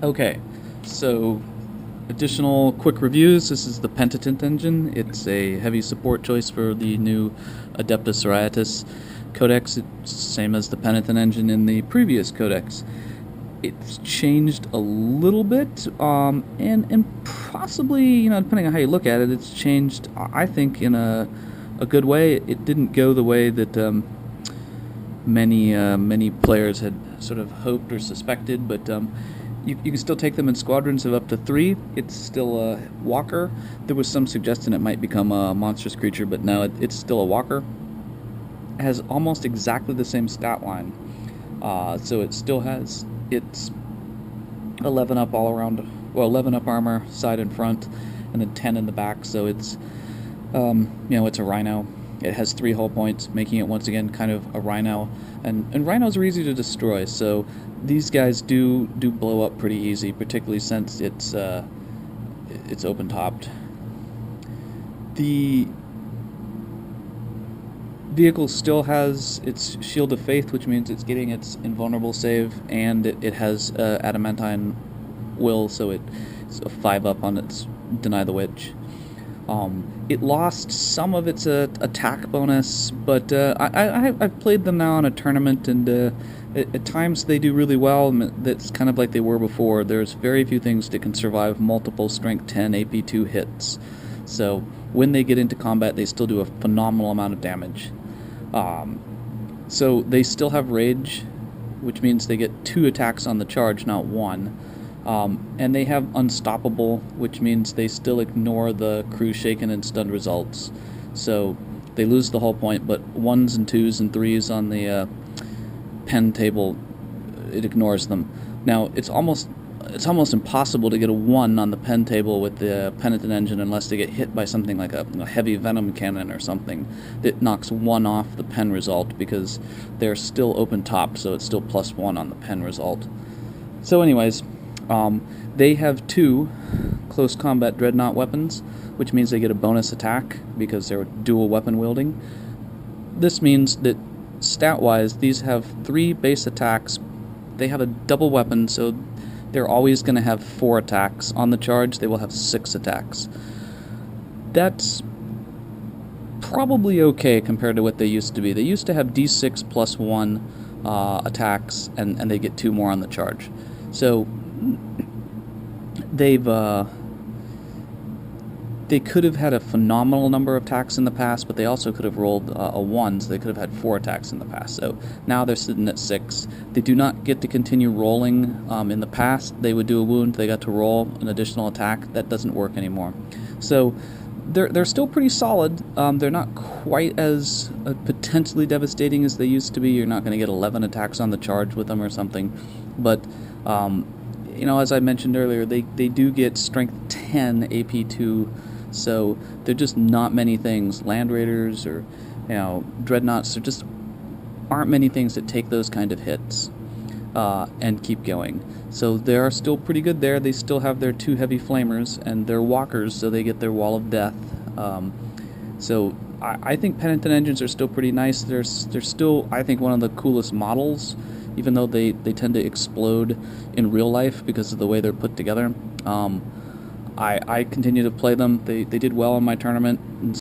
Okay, so additional quick reviews. This is the Penitent engine. It's a heavy support choice for the new Adepta Sororitas codex. It's the same as the Penitent engine in the previous codex. It's changed a little bit, and possibly, depending on how you look at it, it's changed, I think, in a good way. It didn't go the way that many players had sort of hoped or suspected, but you can still take them in squadrons of up to 3. It's still a walker. There was some suggestion it might become a monstrous creature, but no, it's still a walker. It has almost exactly the same stat line, so it still has its 11 up all around, well, 11 up armor side and front, and then 10 in the back. So it's it's a rhino. It has 3 hull points, making it once again kind of a rhino. And rhinos are easy to destroy, so these guys do blow up pretty easy, particularly since it's open topped. The vehicle still has its Shield of Faith, which means it's getting its invulnerable save, and it has adamantine will, so it's a 5 up on its Deny the Witch. It lost some of its attack bonus, but I've played them now in a tournament, and at times they do really well. That's kind of like they were before. There's very few things that can survive multiple Strength 10 AP2 hits. So when they get into combat, they still do a phenomenal amount of damage. So they still have Rage, which means they get 2 attacks on the charge, not 1. And they have Unstoppable, which means they still ignore the Crew Shaken and Stunned results. So they lose the hull point, but 1s and 2s and 3s on the pen table, it ignores them. Now, it's almost impossible to get a 1 on the pen table with the Penitent engine unless they get hit by something like a heavy venom cannon or something that knocks 1 off the pen result, because they're still open top, so it's still +1 on the pen result. So anyways, they have 2 close combat dreadnought weapons, which means they get a bonus attack because they're dual weapon wielding. This means that stat-wise, these have 3 base attacks. They have a double weapon, so they're always going to have 4 attacks. On the charge, they will have 6 attacks. That's probably okay compared to what they used to be. They used to have D6 +1 attacks, and they get 2 more on the charge. So they could have had a phenomenal number of attacks in the past, but they also could have rolled a 1, so they could have had 4 attacks in the past. So now they're sitting at 6. They do not get to continue rolling. In the past, they would do a wound, they got to roll an additional attack. That doesn't work anymore. So they're still pretty solid. They're not quite as potentially devastating as they used to be. You're not going to get 11 attacks on the charge with them or something. But as I mentioned earlier, they do get Strength 10 AP2, so they're just not many things. Land Raiders or Dreadnoughts, there just aren't many things that take those kind of hits and keep going. So they are still pretty good there. They still have their 2 heavy flamers, and they're walkers, so they get their Wall of Death. So I think Penitent engines are still pretty nice. They're still, I think, one of the coolest models, even though they tend to explode in real life because of the way they're put together. I continue to play them. They did well in my tournament.